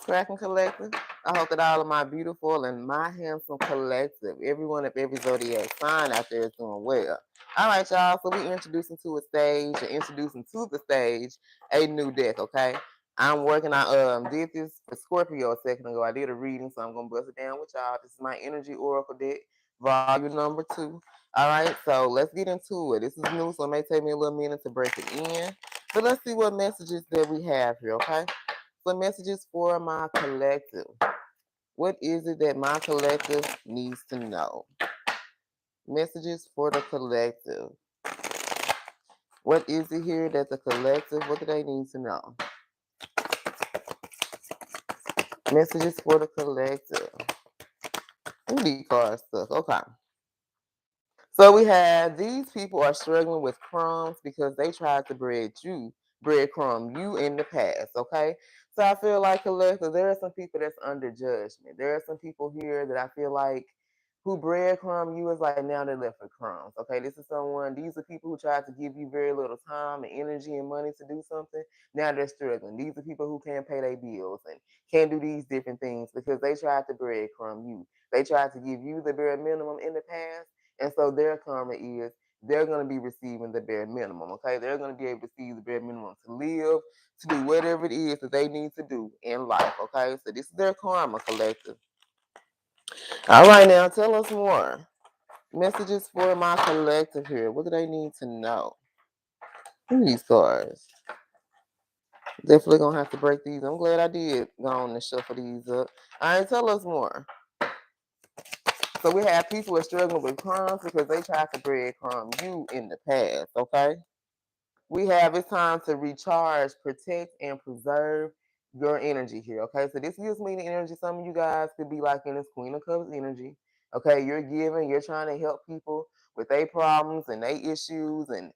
What's cracking, collective? I hope that all of my beautiful and my handsome collective, everyone of every zodiac sign out there is doing well. All right, y'all. So we introducing to a stage, or introducing to the stage, a new deck. Okay, I'm working. I did this for Scorpio a second ago. I did a reading, so I'm gonna bust it down with y'all. This is my Energy Oracle deck, volume number 2. All right, so let's get into it. This is new, so it may take me a little minute to break it in. But let's see what messages that we have here. Okay. So messages for my collective. What is it that my collective needs to know? Messages for the collective. What is it here that the collective, what do they need to know? Messages for the collective. These cards stuck. Okay. So we have these people are struggling with crumbs because they tried to breadcrumb you in the past, okay? So I feel like collective, there are some people that's under judgment. There are some people here that I feel like who breadcrumb you is like now they're left with crumbs. Okay, this is someone, these are people who tried to give you very little time and energy and money to do something. Now they're struggling. These are people who can't pay their bills and can't do these different things because they tried to breadcrumb you. They tried to give you the bare minimum in the past, and so their karma is they're going to be receiving the bare minimum. Okay, they're going to be able to receive the bare minimum to live, to do whatever it is that they need to do in life. Okay, so this is their karma, collective. All right, now tell us more. Messages for my collective here. What do they need to know? These cards. Definitely gonna have to break these. I'm glad I did go on and shuffle these up. All right, tell us more. So we have people who are struggling with crumbs because they tried to breadcrumb you in the past, okay? We have it's time to recharge, protect, and preserve your energy here, okay? So this gives me the energy. Some of you guys could be like in this Queen of Cups energy, okay? You're giving, you're trying to help people with their problems and their issues and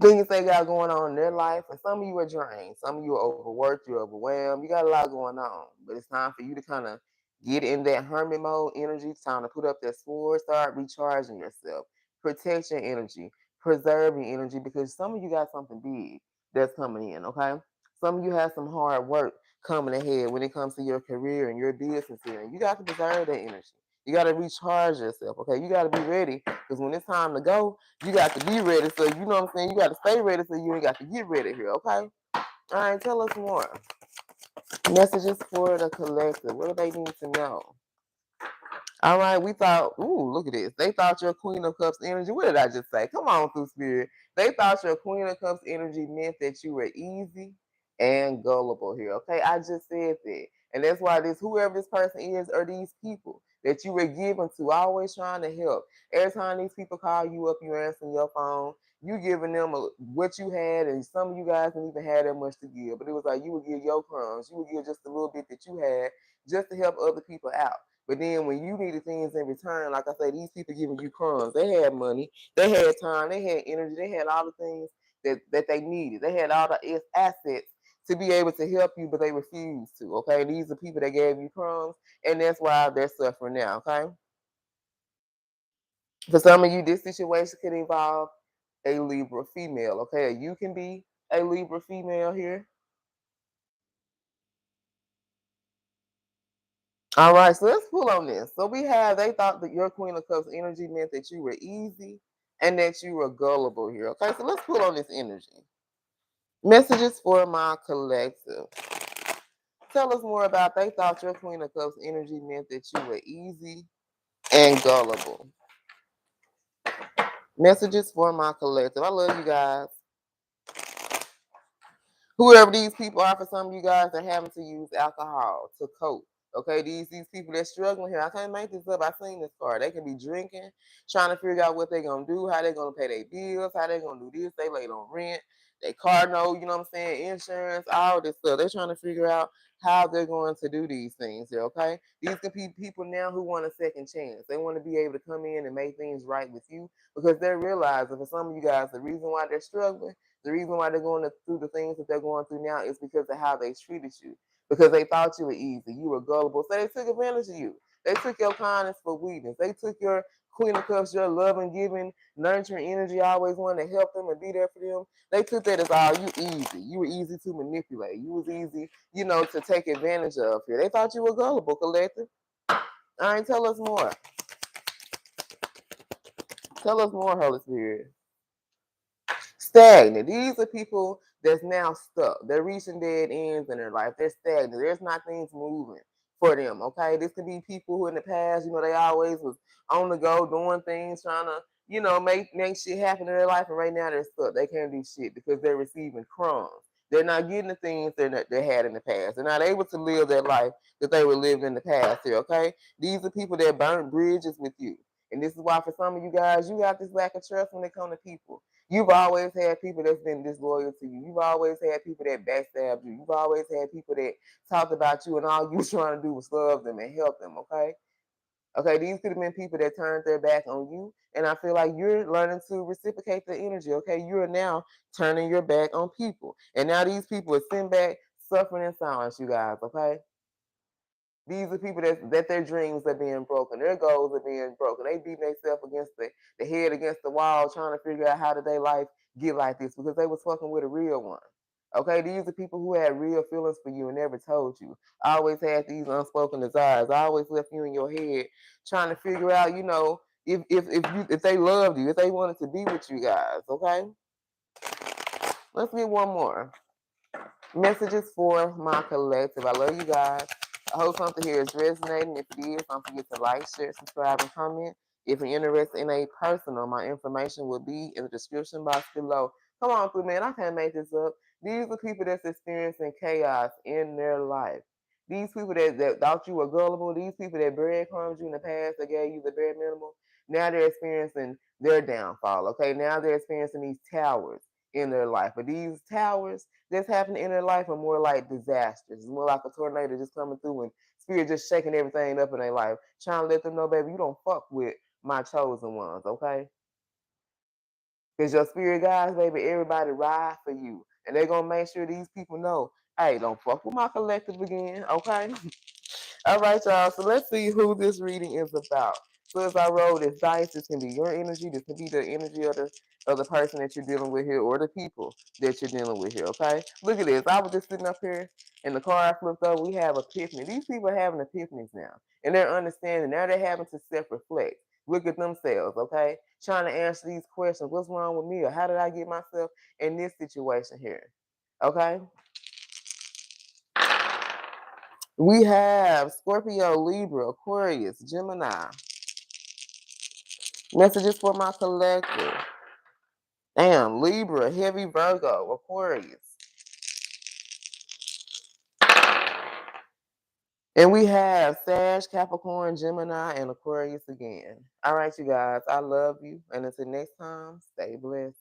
things they got going on in their life. And some of you are drained. Some of you are overworked, you're overwhelmed. You got a lot going on. But it's time for you to kind of get in that hermit mode energy. It's time to put up that sword, start recharging yourself. Protect your energy. Preserve your energy because some of you got something big that's coming in, okay? Some of you have some hard work coming ahead when it comes to your career and your business here. And you got to preserve that energy. You got to recharge yourself, okay? You got to be ready because when it's time to go, you got to be ready. So you know what I'm saying? You got to stay ready so you ain't got to get ready here, okay? All right, tell us more. Messages for the collective. What do they need to know? All right, we thought, ooh, look at this. They thought your Queen of Cups energy, what did I just say? Come on through spirit. They thought your Queen of Cups energy meant that you were easy and gullible here, okay? I just said that. And that's why this, whoever this person is, or these people that you were given to, always trying to help. Every time these people call you up, you answering your phone, you giving them what you had, and some of you guys didn't even have that much to give. But it was like you would give your crumbs, you would give just a little bit that you had just to help other people out. But then when you needed things in return, like I say, these people giving you crumbs. They had money, they had time, they had energy, they had all the things that they needed. They had all the assets to be able to help you, but they refused to. Okay, these are people that gave you crumbs, and that's why they're suffering now. Okay, for some of you, this situation could involve a Libra female. Okay, you can be a Libra female here. All right, so let's pull on this. So we have, they thought that your Queen of Cups energy meant that you were easy and that you were gullible here. Okay, so let's pull on this energy. Messages for my collective. Tell us more about they thought your Queen of Cups energy meant that you were easy and gullible. Messages for my collective. I love you guys. Whoever these people are, for some of you guys are having to use alcohol to cope. Okay, these people that's struggling here. I can't make this up. I've seen this card. They can be drinking, trying to figure out what they're gonna do, how they're gonna pay their bills, how they're gonna do this. They late on rent, they car note, you know what I'm saying, insurance, all this stuff. They're trying to figure out how they're going to do these things here. Okay, these can be people now who want a second chance. They want to be able to come in and make things right with you because they're realizing for some of you guys the reason why they're struggling, the reason why they're going through the things that they're going through now is because of how they treated you. Because they thought you were easy, you were gullible. So they took advantage of you. They took your kindness for weakness. They took your Queen of Cups, your love and giving, nurturing energy, always wanting to help them and be there for them. They took that as all you easy. You were easy to manipulate. You was easy, to take advantage of here. They thought you were gullible, collective. All right, tell us more. Tell us more, Holy Spirit. Stagnant. These are people that's now stuck. They're reaching dead ends in their life. They're stagnant. There's not things moving for them. Okay, this could be people who in the past, they always was on the go doing things, trying to, make shit happen in their life, and right now they're stuck. They can't do shit because they're receiving crumbs. They're not getting the things they had in the past. They're not able to live that life that they were living in the past here. Okay, these are people that burnt bridges with you. And this is why for some of you guys, you got this lack of trust when it comes to people. You've always had people that's been disloyal to you. You've always had people that backstabbed you. You've always had people that talked about you and all you were trying to do was love them and help them, okay? Okay, these could have been people that turned their back on you. And I feel like you're learning to reciprocate the energy, okay? You are now turning your back on people. And now these people are sitting back, suffering in silence, you guys, okay? These are people that their dreams are being broken, their goals are being broken. They beating themselves against the head against the wall, trying to figure out how did their life get like this because they was fucking with a real one. Okay, these are people who had real feelings for you and never told you. Always had these unspoken desires. Always left you in your head, trying to figure out, if they loved you, if they wanted to be with you guys. Okay, let's get one more. Messages for my collective. I love you guys. I hope something here is resonating. If it is, don't forget to like, share, subscribe, and comment. If you're interested in a personal, my information will be in the description box below. Come on through, man. I can't make this up. These are people that's experiencing chaos in their life. These people that thought you were gullible, these people that breadcrumbed you in the past, that gave you the bare minimum, now they're experiencing their downfall. Okay, now they're experiencing these towers in their life. But these towers that's happening in their life are more like disasters. It's more like a tornado just coming through and spirit just shaking everything up in their life, trying to let them know, baby, you don't fuck with my chosen ones, okay? Because your spirit guys, baby, everybody ride for you. And they're going to make sure these people know, hey, don't fuck with my collective again, okay? All right, y'all. So let's see who this reading is about. So as I roll this dice, this can be your energy. This can be the energy of the person that you're dealing with here, or the people that you're dealing with here. Okay. Look at this. I was just sitting up here, and the card flipped over. We have epiphany. These people are having epiphanies now, and they're understanding. Now they're having to self-reflect. Look at themselves. Okay. Trying to answer these questions. What's wrong with me, or how did I get myself in this situation here? Okay. We have Scorpio, Libra, Aquarius, Gemini. Messages for my collective. Damn, Libra, Heavy Virgo, Aquarius. And we have Sag, Capricorn, Gemini, and Aquarius again. All right, you guys. I love you. And until next time, stay blessed.